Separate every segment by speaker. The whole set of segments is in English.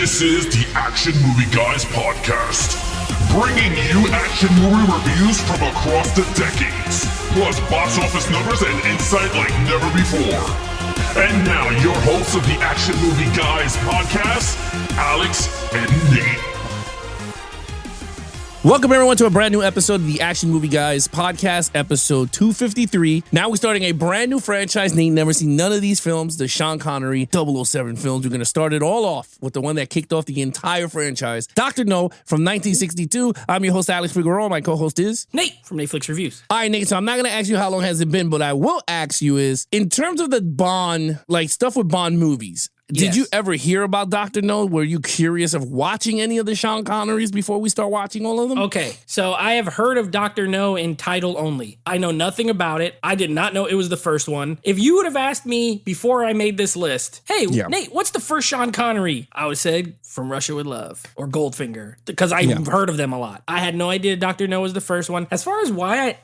Speaker 1: This is the Action Movie Guys podcast, bringing you action movie reviews from across the decades, plus box office numbers and insight like never before. And now, your hosts of the Action Movie Guys podcast, Alex and Nate.
Speaker 2: Welcome, everyone, to a brand new episode of the Action Movie Guys podcast, episode 253. Now we're starting a brand new franchise. Nate never seen none of these films, the Sean Connery 007 films. We're going to start it all off with the one that kicked off the entire franchise, Dr. No from 1962. I'm your host, Alex Figueroa. My co-host is
Speaker 3: Nate from Netflix Reviews.
Speaker 2: All right, Nate, so I'm not going to ask you how long has it been, but I will ask you is, in terms of the Bond, like stuff with Bond movies, did you ever hear about Dr. No? Were you curious of watching any of the Sean Connerys before we start watching all of them?
Speaker 3: Okay, so I have heard of Dr. No in title only. I know nothing about it. I did not know it was the first one. If you would have asked me before I made this list, hey, Nate, what's the first Sean Connery? I would have said From Russia with Love or Goldfinger, because I've heard of them a lot. I had no idea Dr. No was the first one. As far as why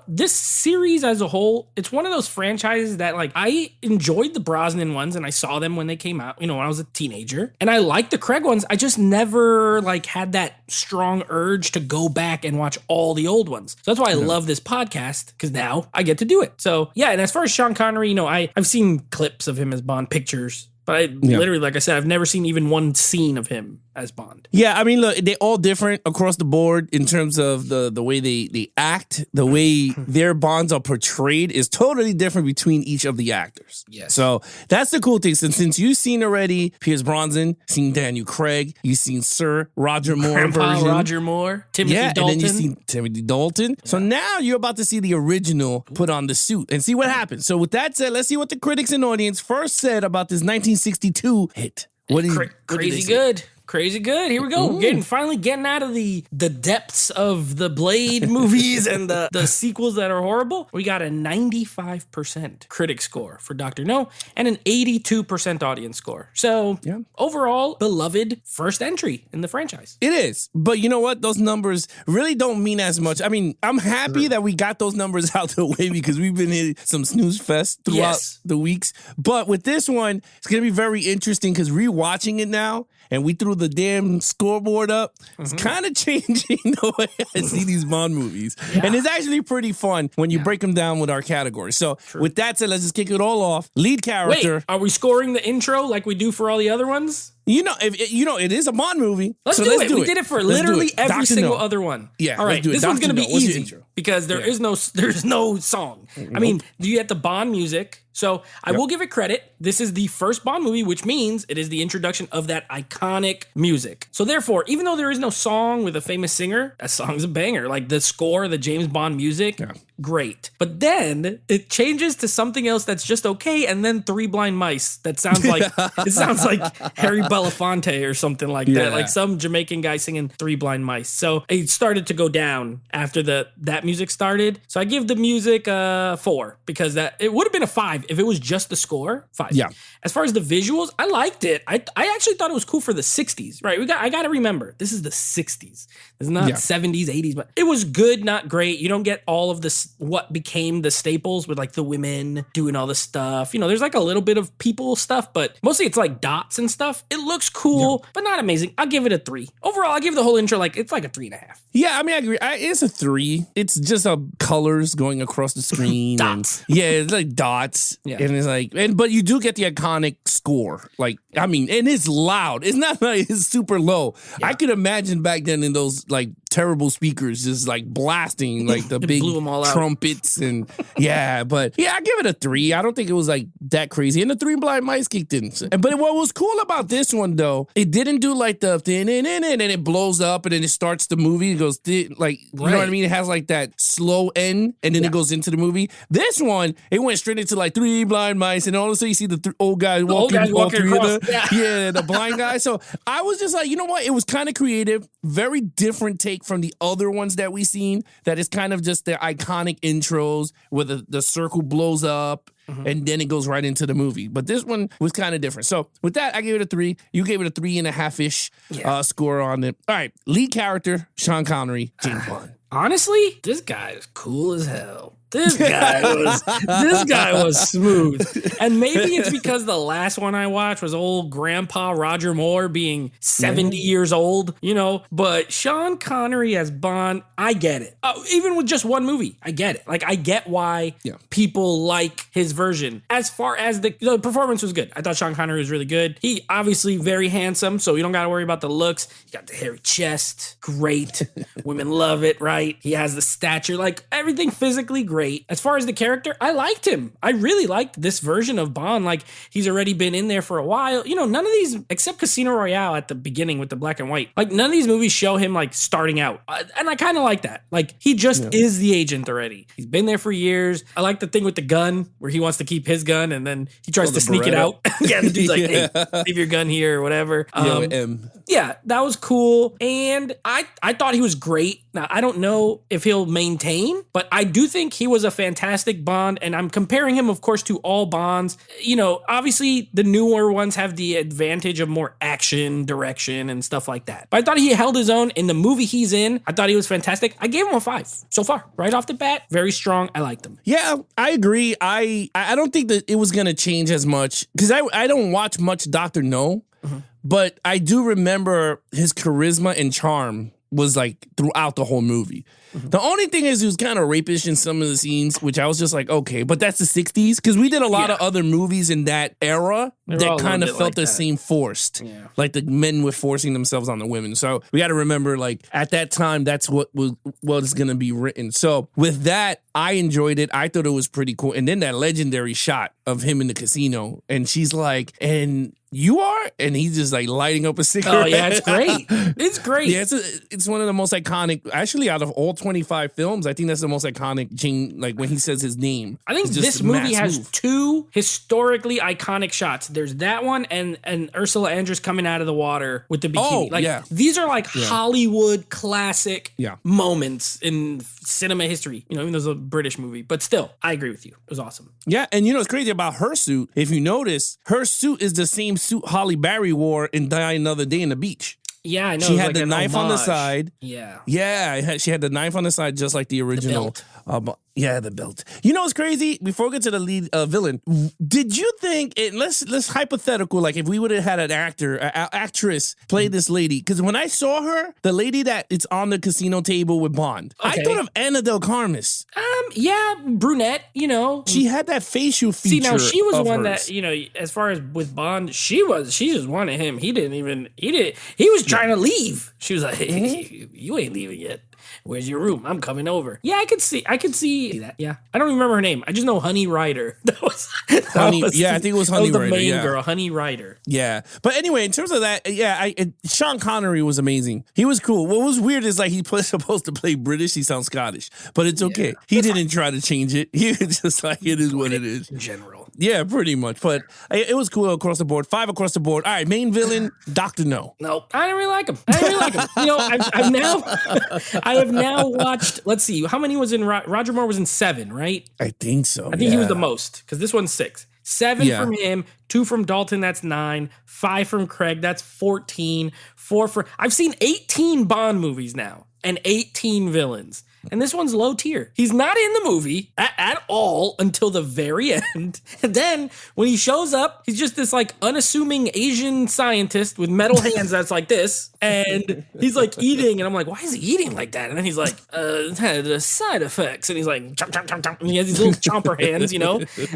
Speaker 3: this series as a whole, it's one of those franchises that like I enjoyed the Brosnan ones and I saw them when they came out, when I was a teenager. And I liked the Craig ones. I just never like had that strong urge to go back and watch all the old ones. So that's why I love this podcast, because now I get to do it. So yeah, and as far as Sean Connery, I've seen clips of him as Bond, pictures, but literally, like I said, I've never seen even one scene of him as Bond.
Speaker 2: Yeah, I mean, look, they're all different across the board in terms of the way they act, the way their Bonds are portrayed is totally different between each of the actors.
Speaker 3: Yes.
Speaker 2: So that's the cool thing. Since you've seen already Pierce Brosnan, seen Daniel Craig, you've seen Sir Roger Moore
Speaker 3: Grandpa
Speaker 2: version.
Speaker 3: Roger Moore, Timothy Dalton.
Speaker 2: And then you've seen Timothy Dalton. Yeah. So now you're about to see the original put on the suit and see what happens. So with that said, let's see what the critics and audience first said about this 1962 hit.
Speaker 3: Crazy good. Crazy good. Here we go. Finally getting out of the depths of the Blade movies and the sequels that are horrible. We got a 95% critic score for Dr. No and an 82% audience score. So overall, beloved first entry in the franchise.
Speaker 2: It is. But you know what? Those numbers really don't mean as much. I mean, I'm happy that we got those numbers out the way because we've been in some snooze fest throughout the weeks. But with this one, it's going to be very interesting because rewatching it now, and we threw the damn scoreboard up. It's kind of changing the way I see these Bond movies. Yeah. And it's actually pretty fun when you break them down with our categories. So with that said, let's just kick it all off. Lead character.
Speaker 3: Wait, are we scoring the intro like we do for all the other ones?
Speaker 2: It is a Bond movie.
Speaker 3: Let's do it. We did it for literally every single other one.
Speaker 2: Yeah.
Speaker 3: All right. This one's going to be easy because there's no song. I mean, you get the Bond music. So I will give it credit. This is the first Bond movie, which means it is the introduction of that iconic music. So therefore, even though there is no song with a famous singer, that song's a banger. Like the score, the James Bond music, great. But then it changes to something else that's just okay, and then Three Blind Mice. That sounds like Harry Belafonte or something like that. Like some Jamaican guy singing Three Blind Mice. So it started to go down after that music started. So I give the music a 4 because it would have been a 5 if it was just the score. 5. Yeah. As far as the visuals, I liked it. I actually thought it was cool for the 60s. Right. I got to remember, this is the 60s. It's not 70s, 80s, but it was good, not great. You don't get all of this, what became the staples with like the women doing all this stuff. There's like a little bit of people stuff, but mostly it's like dots and stuff. It looks cool, but not amazing. I'll give it a 3. Overall, I'll give the whole intro it's like a 3.5.
Speaker 2: Yeah, I mean, I agree. It's a 3. It's just colors going across the screen.
Speaker 3: Dots.
Speaker 2: It's like dots. Yeah. And it's like, but you do get the iconic score. Like, I mean, and it's loud. It's not like it's super low. Yeah. I could imagine back then in those like terrible speakers just like blasting like the big trumpets and but I give it a 3. I don't think it was like that crazy. And the Three Blind Mice kicked in. But what was cool about this one though, it didn't do like the and it blows up and then it starts the movie. It goes like, you know what I mean? It has like that slow end and then it goes into the movie. This one, it went straight into like Three Blind Mice and all of a sudden you see the old guys walking across. The blind guy. So I was just like, you know what? It was kind of creative, very different take from the other ones that we've seen. That is kind of just the iconic intros where the circle blows up and then it goes right into the movie. But this one was kind of different. So with that, I gave it a 3. You gave it a 3.5-ish score on it. All right, lead character, Sean Connery, James Bond.
Speaker 3: Honestly, this guy is cool as hell. This guy was smooth. And maybe it's because the last one I watched was old grandpa Roger Moore being 70 years old, but Sean Connery as Bond, I get it. Even with just one movie, I get it. Like, I get why people like his version. As far as the performance was good. I thought Sean Connery was really good. He obviously very handsome, so you don't got to worry about the looks. He got the hairy chest. Great. Women love it, right? He has the stature, like everything physically great. As far as the character, I liked him. I really liked this version of Bond. Like, he's already been in there for a while. None of these, except Casino Royale at the beginning with the black and white, like none of these movies show him like starting out. And I kind of like that. Like, he just is the agent already. He's been there for years. I like the thing with the gun where he wants to keep his gun and then he tries to sneak it out. Yeah, the dude's like, hey, leave your gun here or whatever. Yeah, that was cool. And I thought he was great. Now, I don't know if he'll maintain, but I do think he was a fantastic Bond, and I'm comparing him, of course, to all Bonds. Obviously, the newer ones have the advantage of more action, direction, and stuff like that. But I thought he held his own in the movie he's in. I thought he was fantastic. I gave him a 5 so far, right off the bat. Very strong. I liked him.
Speaker 2: Yeah, I agree. I don't think that it was going to change as much, because I don't watch much Dr. No, but I do remember his charisma and charm was like throughout the whole movie. The only thing is he was kind of rapish in some of the scenes, which I was just like, okay, but that's the 60s, because we did a lot of other movies in that era that kind of felt like the same forced. Yeah. Like the men were forcing themselves on the women. So we got to remember, like, at that time, that's what was going to be written. So with that, I enjoyed it. I thought it was pretty cool. And then that legendary shot of him in the casino, and she's like, and you are? And he's just like lighting up a cigarette.
Speaker 3: Oh, yeah, it's great. It's great.
Speaker 2: Yeah, it's one of the most iconic, actually, out of all 25 films, I think that's the most iconic, like when he says his name.
Speaker 3: I think this movie has 2 historically iconic shots. There's that one and Ursula Andress coming out of the water with the bikini. These are like Hollywood classic moments in cinema history. Even though it's a British movie, but still, I agree with you. It was awesome.
Speaker 2: Yeah, and what's crazy about her suit, if you notice, her suit is the same suit Halle Berry wore in Die Another Day in the Beach.
Speaker 3: Yeah, I know.
Speaker 2: She had the knife on the side.
Speaker 3: Yeah.
Speaker 2: Yeah, she had the knife on the side just like the original. The belt. The belt. What's crazy? Before we get to the lead villain, did you think, let's hypothetical, like if we would have had an actress play this lady, because when I saw her, the lady that it's on the casino table with Bond, I thought of Ana del Carmes.
Speaker 3: Yeah, brunette,
Speaker 2: She had that facial feature.
Speaker 3: See, now she was one
Speaker 2: hers.
Speaker 3: That, as far as with Bond, she just wanted him. He was trying to leave. She was like, hey, you ain't leaving yet. Where's your room? I'm coming over. Yeah, I could see that. Yeah. I don't remember her name. I just know Honey Ryder. I think it was Honey Ryder. The main girl, Honey Ryder.
Speaker 2: Yeah. But anyway, in terms of that, Sean Connery was amazing. He was cool. What was weird is like supposed to play British. He sounds Scottish, but it's okay. Yeah, he didn't try to change it. He was just like, it is what it is.
Speaker 3: In general.
Speaker 2: Yeah, pretty much. But it was cool across the board. 5 across the board. All right, main villain, Dr. No.
Speaker 3: Nope. I didn't really like him. I have now watched, let's see, how many was in, Roger Moore was in 7, right?
Speaker 2: I think so.
Speaker 3: I think he was the most, because this one's 6. 7 from him, 2 from Dalton, that's 9, 5 from Craig, that's 14, 4 for, I've seen 18 Bond movies now, and 18 villains. And this one's low tier. He's not in the movie at all until the very end. And then when he shows up, he's just this like unassuming Asian scientist with metal hands that's like this. And he's like eating. And I'm like, why is he eating like that? And then he's like, it had the side effects. And he's like, chomp, chomp, chomp, chomp. And he has these little chomper hands,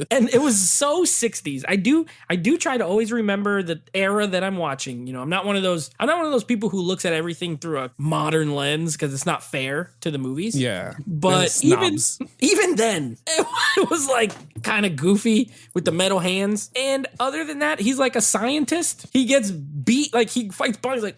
Speaker 3: And it was so 60s. I do try to always remember the era that I'm watching. I'm not one of those people who looks at everything through a modern lens because it's not fair to the movies.
Speaker 2: Yeah.
Speaker 3: But even then, it was like kind of goofy with the metal hands. And other than that, he's like a scientist. He gets beat, like he fights Bond. He's like,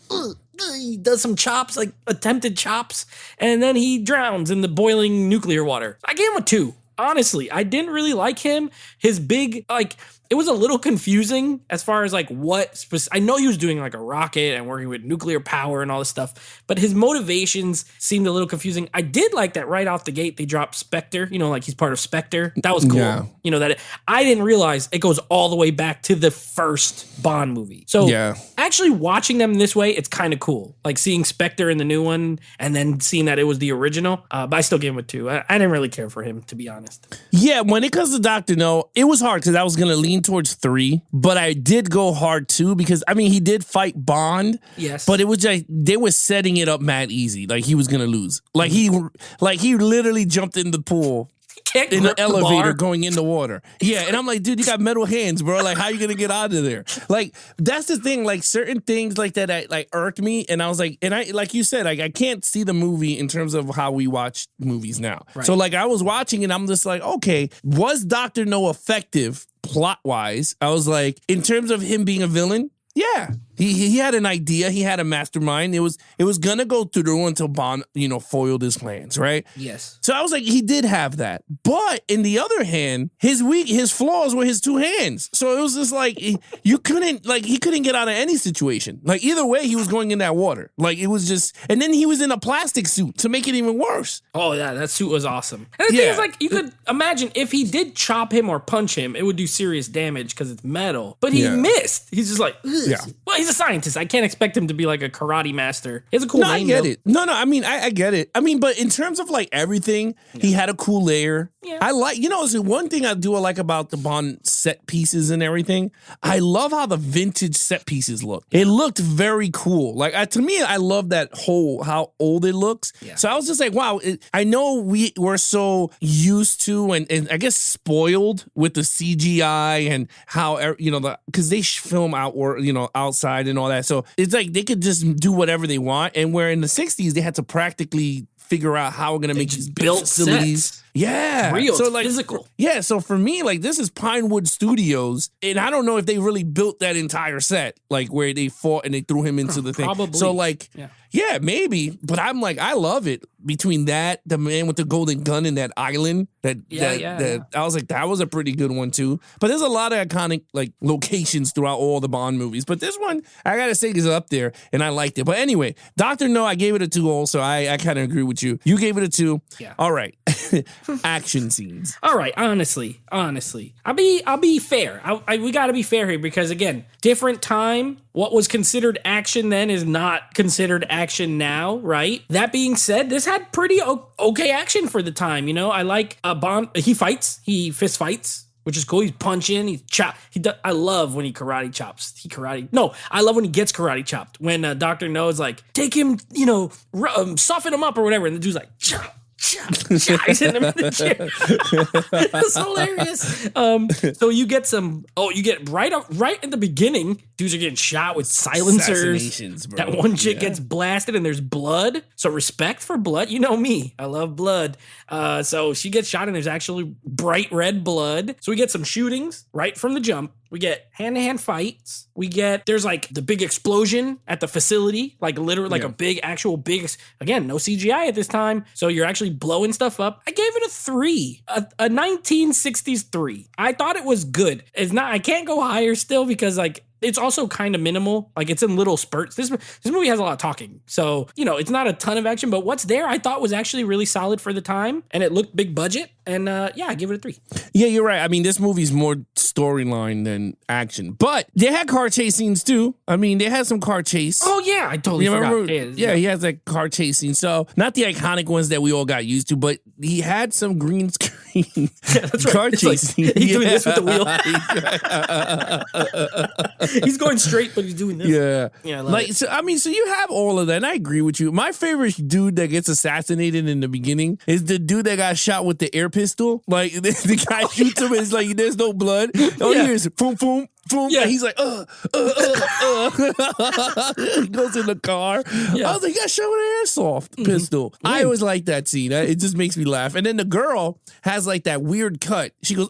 Speaker 3: he does some chops, like attempted chops. And then he drowns in the boiling nuclear water. I gave him a 2. Honestly, I didn't really like him. His big, like, it was a little confusing as far as like I know he was doing like a rocket and working with nuclear power and all this stuff, but his motivations seemed a little confusing. I did like that right off the gate they dropped Spectre, like he's part of Spectre. That was cool. Yeah. I didn't realize it goes all the way back to the first Bond movie. So actually watching them this way, it's kind of cool. Like seeing Spectre in the new one and then seeing that it was the original. But I still gave him a 2. I didn't really care for him, to be honest.
Speaker 2: Yeah, when it comes to Dr. No, it was hard because I was going to lean towards 3, but I did go hard 2 because, he did fight Bond.
Speaker 3: Yes.
Speaker 2: But it was like they were setting it up mad easy. Like he was going to lose. Like he literally jumped in the pool. In the elevator going in the water. Yeah, and I'm like, dude, you got metal hands, bro. Like, how you gonna get out of there? Like, that's the thing. Like, certain things like that like irked me, and I was like, and I like you said, like I can't see the movie in terms of how we watch movies now. Right. So like I was watching it, I'm just like, okay, was Dr. No effective plot wise? I was like, in terms of him being a villain, yeah. He had an idea. He had a mastermind. It was gonna go through until Bond, foiled his plans, right?
Speaker 3: Yes.
Speaker 2: So I was like, he did have that. But in the other hand, his flaws were his 2 hands. So it was just like he couldn't get out of any situation. Like either way, he was going in that water. Like it was just, and then he was in a plastic suit to make it even worse.
Speaker 3: Oh yeah, that suit was awesome. And the thing is, like, you could imagine if he did chop him or punch him, it would do serious damage because it's metal. But he missed. He's just like, ugh. Yeah. Well, he's a scientist. I can't expect him to be like a karate master. He has a cool name.
Speaker 2: I get it. No, I get it. But in terms of like everything, he had a cool layer. Yeah. I like, one thing I like about the Bond set pieces and everything. I love how the vintage set pieces look. It looked very cool. Like to me, I love that how old it looks. Yeah. So I was just like, wow. I know we're so used to and I guess spoiled with the CGI and how because they film outside and all that. So it's like they could just do whatever they want. And where in the 60s, they had to practically figure out how we're going to make these built facilities.
Speaker 3: Sets.
Speaker 2: Yeah.
Speaker 3: It's real.
Speaker 2: So
Speaker 3: it's
Speaker 2: like
Speaker 3: physical.
Speaker 2: Yeah. So for me, like this is Pinewood Studios. And I don't know if they really built that entire set, like where they fought and they threw him into the thing.
Speaker 3: Probably.
Speaker 2: So like, yeah, maybe. But I'm like, I love it. Between that, the man with the golden gun and that island, I was like, that was a pretty good one too. But there's a lot of iconic like locations throughout all the Bond movies. But this one, I gotta say, is up there, and I liked it. But anyway, Dr. No, I gave it a 2 also. I kind of agree with you. You gave it a 2.
Speaker 3: Yeah.
Speaker 2: All right. Action scenes.
Speaker 3: All right. Honestly, I'll be fair. We got to be fair here because again, different time. What was considered action then is not considered action now, right? That being said, this had pretty okay action for the time. I like Bond. He fights. He fist fights, which is cool. He's punching. He's chop. I love when he karate chops. I love when he gets karate chopped. When Dr. No is like, take him, soften him up or whatever, and the dude's like, chop. He's in the chair. It's hilarious. So you get right at the beginning, dudes are getting shot with silencers. That one chick gets blasted and there's blood. So respect for blood. You know me. I love blood. So she gets shot and there's actually bright red blood. So we get some shootings right from the jump. We get hand-to-hand fights. There's like the big explosion at the facility, like literally like a big, again, no CGI at this time. So you're actually blowing stuff up. I gave it a 3, a 1960s 3. I thought it was good. I can't go higher still because like, it's also kind of minimal. Like it's in little spurts. This movie has a lot of talking. So, it's not a ton of action, but what's there I thought was actually really solid for the time. And it looked big budget. And I give it a 3.
Speaker 2: Yeah, you're right. This movie's more storyline than action. But they had car chase scenes too. They had some car chase.
Speaker 3: Oh, yeah. I totally forgot.
Speaker 2: Yeah, he has that car chase scene. So not the iconic ones that we all got used to, but he had some green screen
Speaker 3: that's right.
Speaker 2: car chase scenes.
Speaker 3: He's doing this with the wheel. He's going straight, but he's doing this.
Speaker 2: Yeah.
Speaker 3: Yeah, I
Speaker 2: so you have all of that, and I agree with you. My favorite dude that gets assassinated in the beginning is the dude that got shot with the air pistol. Like, the guy shoots him, and it's like, there's no blood. All you hear is boom, boom. Boom. Yeah, he's like, He goes in the car. Yeah. I was like, yeah, show an airsoft pistol. Mm-hmm. I always like that scene. It just makes me laugh. And then the girl has like that weird cut. She goes,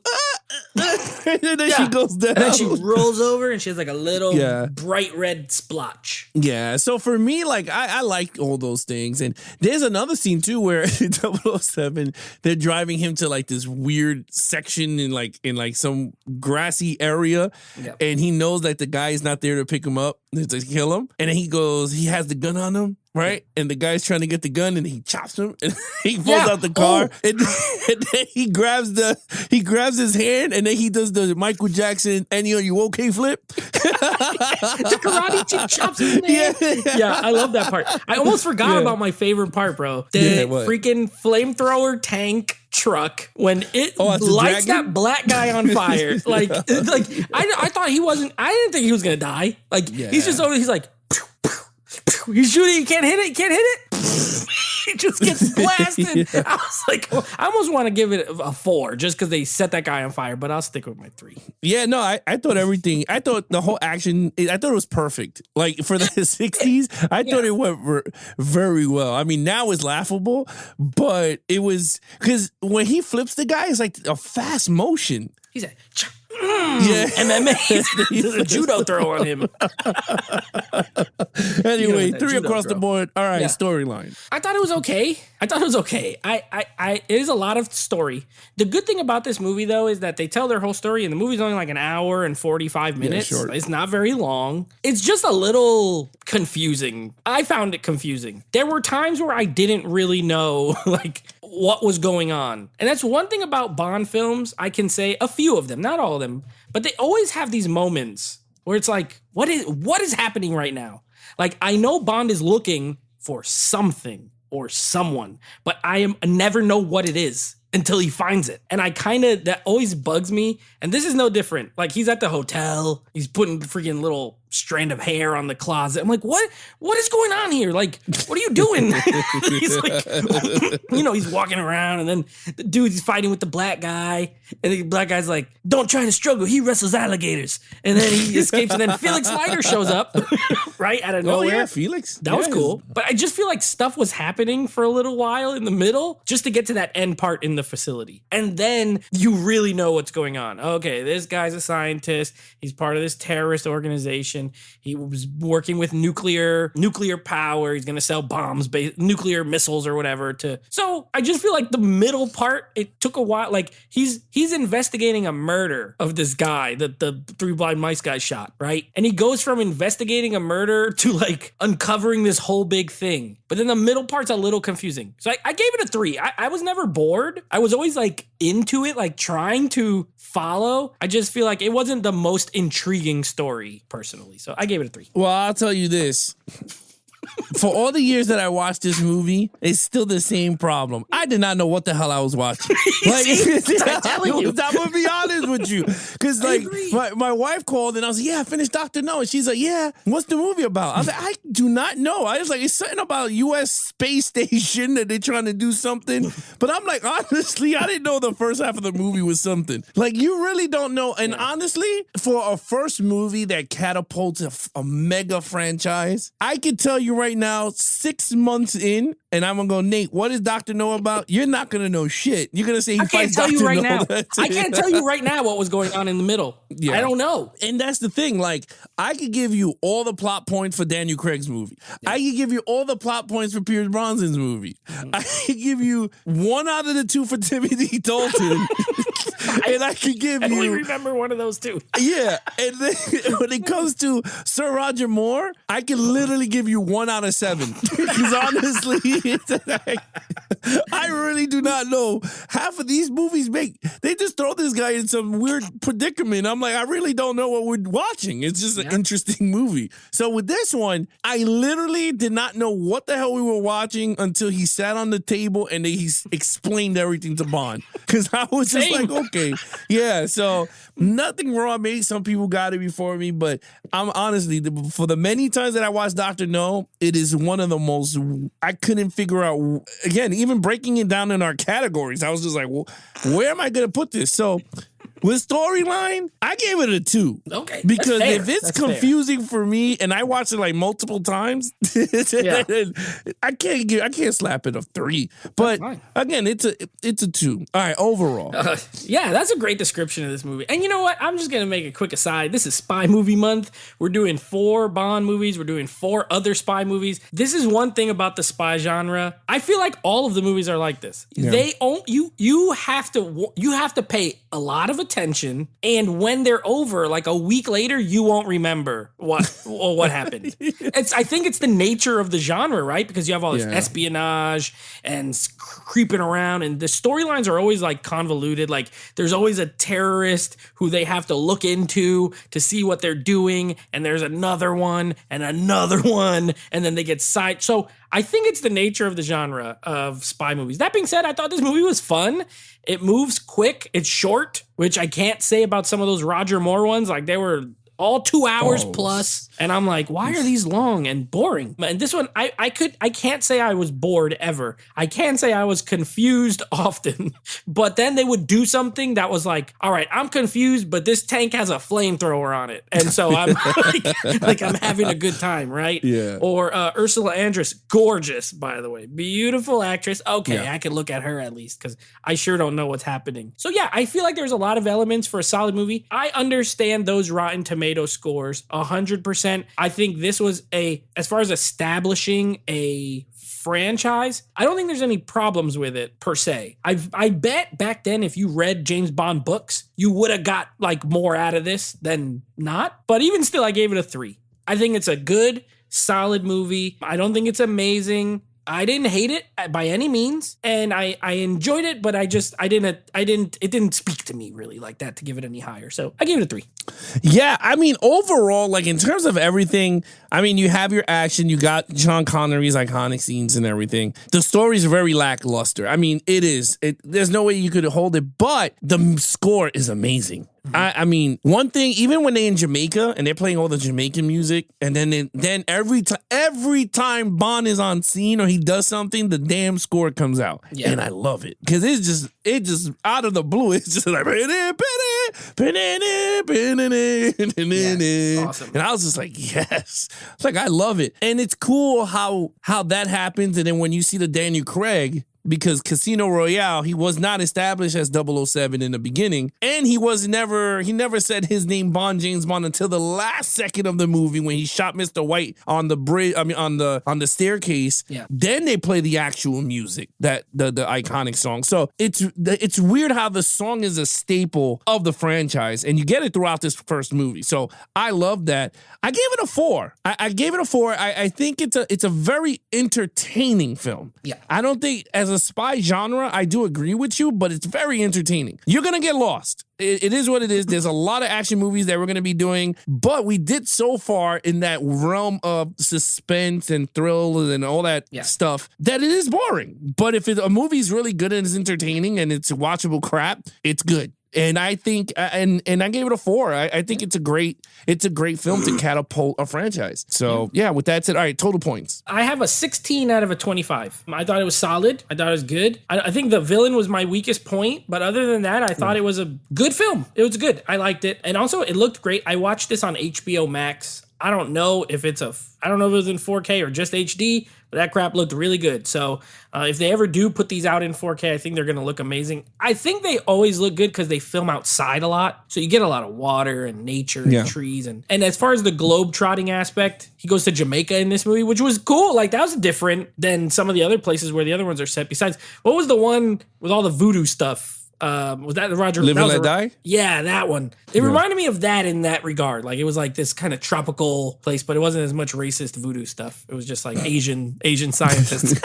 Speaker 2: and then she goes down.
Speaker 3: And then she rolls over and she has like a little bright red splotch.
Speaker 2: Yeah. So for me, like I like all those things. And there's another scene too where 007, they're driving him to like this weird section in like some grassy area. Yep. And he knows that the guy is not there to pick him up, to kill him. And then he has the gun on him. Right, and the guy's trying to get the gun, and he chops him, and he pulls out the car, and then he grabs his hand, and then he does the Michael Jackson "And you okay" flip.
Speaker 3: The karate chop chops him in the hand. Yeah, I love that part. I almost forgot about my favorite part, bro. The freaking flamethrower tank truck when it lights that black guy on fire. Like I thought he wasn't. I didn't think he was gonna die. Like he's just over. He's like. He's shooting. He can't hit it. He can't hit it. He just gets blasted. I was like, I almost want to give it a 4 just because they set that guy on fire, but I'll stick with my 3.
Speaker 2: Yeah, no, I thought everything. I thought the whole action. I thought it was perfect. Like for the 60s, I thought it went very well. I mean, now it's laughable, but it was because when he flips the guy, it's like a fast motion.
Speaker 3: He's like. MMA. There's a judo throw on him.
Speaker 2: Anyway, 3 across the board. All right, storyline.
Speaker 3: I thought it was okay. It is a lot of story. The good thing about this movie, though, is that they tell their whole story, and the movie's only like an hour and 45 minutes. Yeah, it's not very long. It's just a little confusing. I found it confusing. There were times where I didn't really know, like, what was going on. And that's one thing about Bond films. I can say a few of them, not all of them, but they always have these moments where it's like, what is happening right now? Like, I know Bond is looking for something or someone, but I never know what it is until he finds it. And that always bugs me. And this is no different. Like, he's at the hotel, he's putting freaking little strand of hair on the closet. I'm like, what is going on here? Like, what are you doing? He's like, he's walking around, and then the dude's fighting with the black guy, and the black guy's like, don't try to struggle, he wrestles alligators. And then he escapes, and then Felix Leiter shows up right out of nowhere.
Speaker 2: Oh yeah, Felix.
Speaker 3: That was cool. But I just feel like stuff was happening for a little while in the middle just to get to that end part in the facility. And then you really know what's going on. Okay, this guy's a scientist. He's part of this terrorist organization. He was working with nuclear power. He's going to sell bombs, nuclear missiles or whatever. So I just feel like the middle part, it took a while. Like he's investigating a murder of this guy that the Three Blind Mice guy shot, right? And he goes from investigating a murder to like uncovering this whole big thing. But then the middle part's a little confusing. So I gave it a 3. I was never bored. I was always like into it, like trying to follow. I just feel like it wasn't the most intriguing story personally. So I gave it a 3.
Speaker 2: Well, I'll tell you this. For all the years that I watched this movie, it's still the same problem. I did not know what the hell I was watching. Like, I'm gonna be honest with you, because like my wife called and I was like, "Yeah, I finished Dr. No," and she's like, "Yeah, what's the movie about?" I was like, "I do not know." I was like, "It's something about U.S. space station that they're trying to do something," but I'm like, honestly, I didn't know the first half of the movie was something. Like, you really don't know. And honestly, for a first movie that catapults a mega franchise, I can tell you right now, 6 months in, and I'm gonna go, Nate, what is Dr. No about? You're not gonna know shit. You're gonna say he fights Dr. No.
Speaker 3: I can't tell you right now what was going on in the middle. Yeah. I don't know.
Speaker 2: And that's the thing. Like, I could give you all the plot points for Daniel Craig's movie. Yeah. I could give you all the plot points for Pierce Brosnan's movie. Mm-hmm. I could give you 1 out of the 2 for Timothy Dalton. And I could give you... I
Speaker 3: only remember one of those 2.
Speaker 2: Yeah. And then when it comes to Sir Roger Moore, I can literally give you 1 out of 7. Because honestly, I really do not know. Half of these movies they just throw this guy in some weird predicament. I'm like, I really don't know what we're watching. It's just an interesting movie. So with this one, I literally did not know what the hell we were watching until he sat on the table and he explained everything to Bond. Because I was just like, okay, yeah. So nothing wrong. Maybe some people got it before me, but I'm honestly, for the many times that I watched Dr. No, it is one of the most, I couldn't figure out, again, even breaking it down in our categories, I was just like, well, where am I going to put this? So With storyline, I gave it a 2.
Speaker 3: Okay.
Speaker 2: Because if it's confusing for me and I watch it like multiple times, I can't slap it a 3. But again, it's a 2. All right, overall.
Speaker 3: Yeah, that's a great description of this movie. And you know what? I'm just going to make a quick aside. This is Spy Movie Month. We're doing 4 Bond movies. We're doing 4 other spy movies. This is one thing about the spy genre. I feel like all of the movies are like this. Yeah. They own you have to pay a lot of attention, and when they're over, like a week later, you won't remember what happened. I think it's the nature of the genre, right? Because you have all this espionage and creeping around, and the storylines are always like convoluted. Like there's always a terrorist who they have to look into to see what they're doing, and there's another one and another one, and then they get side. So I think it's the nature of the genre of spy movies. That being said, I thought this movie was fun. It moves quick. It's short, which I can't say about some of those Roger Moore ones. Like they were all 2 hours plus. And I'm like, why are these long and boring? And this one, I can't say I was bored ever. I can say I was confused often. But then they would do something that was like, all right, I'm confused, but this tank has a flamethrower on it. And so I'm like I'm having a good time, right?
Speaker 2: Yeah.
Speaker 3: Or Ursula Andress, gorgeous, by the way. Beautiful actress. Okay, I can look at her at least because I sure don't know what's happening. So yeah, I feel like there's a lot of elements for a solid movie. I understand those Rotten Tomato scores 100%. I think this was as far as establishing a franchise, I don't think there's any problems with it per se. I bet back then if you read James Bond books, you would have got like more out of this than not. But even still, I gave it a 3. I think it's a good, solid movie. I don't think it's amazing. I didn't hate it by any means, and I enjoyed it, but it didn't speak to me really like that to give it any higher. So I gave it a 3.
Speaker 2: Yeah, I mean, overall, like in terms of everything, I mean, you have your action, you got Sean Connery's iconic scenes and everything. The story's very lackluster. I mean, there's no way you could hold it, but the score is amazing. I mean, one thing, even when they're in Jamaica and they're playing all the Jamaican music, and then every time Bond is on scene or he does something, the damn score comes out, and I love it because it just out of the blue, it's just like, awesome. And I was just like, yes, it's like I love it, and it's cool how that happens, and then when you see the Daniel Craig. Because Casino Royale, he was not established as 007 in the beginning. And he never said his name James Bond until the last second of the movie when he shot Mr. White on the bridge, on the staircase. Yeah. Then they play the actual music, that the iconic song. So it's weird how the song is a staple of the franchise, and you get it throughout this first movie. So I love that. I gave it a 4. I gave it a 4. I think it's a very entertaining film. Yeah. I don't think as a spy genre, I do agree with you, but it's very entertaining. You're going to get lost. It is what it is. There's a lot of action movies that we're going to be doing, but we did so far in that realm of suspense and thrill and all that stuff that it is boring. But if a movie's really good and it's entertaining and it's watchable crap, it's good. And I think, and I gave it a 4. I think it's a great film to catapult a franchise. So yeah, with that said, all right, total points.
Speaker 3: I have a 16 out of a 25. I thought it was solid. I thought it was good. I think the villain was my weakest point, but other than that, I thought it was a good film. It was good. I liked it. And also it looked great. I watched this on HBO Max. I don't know if it was in 4K or just HD, but that crap looked really good. So if they ever do put these out in 4K, I think they're going to look amazing. I think they always look good because they film outside a lot. So you get a lot of water and nature and trees. And as far as the globe-trotting aspect, he goes to Jamaica in this movie, which was cool. Like, that was different than some of the other places where the other ones are set. Besides, what was the one with all the voodoo stuff? Was that the Roger?
Speaker 2: Live and Let Die?
Speaker 3: Yeah, that one. It reminded me of that in that regard. Like, it was like this kind of tropical place, but it wasn't as much racist voodoo stuff. It was just like Asian scientists.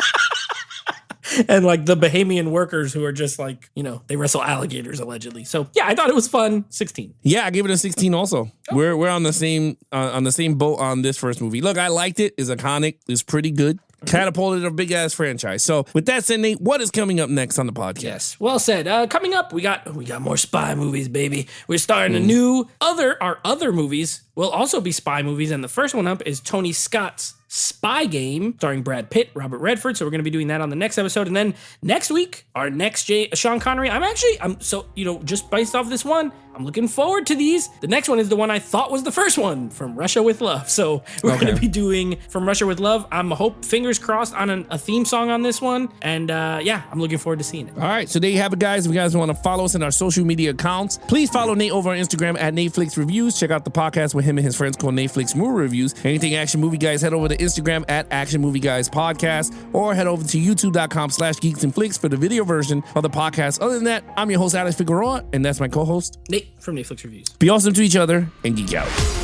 Speaker 3: And like the Bahamian workers who are just like, they wrestle alligators allegedly. So yeah, I thought it was fun. 16.
Speaker 2: Yeah, I gave it a 16 also. Oh. We're on the same boat on this first movie. Look, I liked it. It's iconic. It's pretty good. Catapulted a big ass franchise. So with that said, Nate, what is coming up next on the podcast?
Speaker 3: Yes, well said. Coming up, we got more spy movies, baby. We're starting our other movies will also be spy movies, and the first one up is Tony Scott's Spy Game, starring Brad Pitt, Robert Redford. So we're going to be doing that on the next episode. And then next week, our next Sean Connery. I'm so, just based off this one, I'm looking forward to these. The next one is the one I thought was the first one, From Russia with Love. So we're going to be doing From Russia with Love. Fingers crossed on a theme song on this one. And I'm looking forward to seeing it.
Speaker 2: All right, so there you have it, guys. If you guys want to follow us in our social media accounts, please follow Nate over on Instagram at Netflix Reviews. Check out the podcast with him and his friends called Netflix Movie Reviews. Anything Action Movie Guys, head over to Instagram at Action Movie Guys Podcast, or head over to youtube.com/Geeks and Flicks for the video version of the podcast. Other than that, I'm your host, Alex Figueroa, and that's my co-host,
Speaker 3: Nate from Netflix Reviews.
Speaker 2: Be awesome to each other and geek out.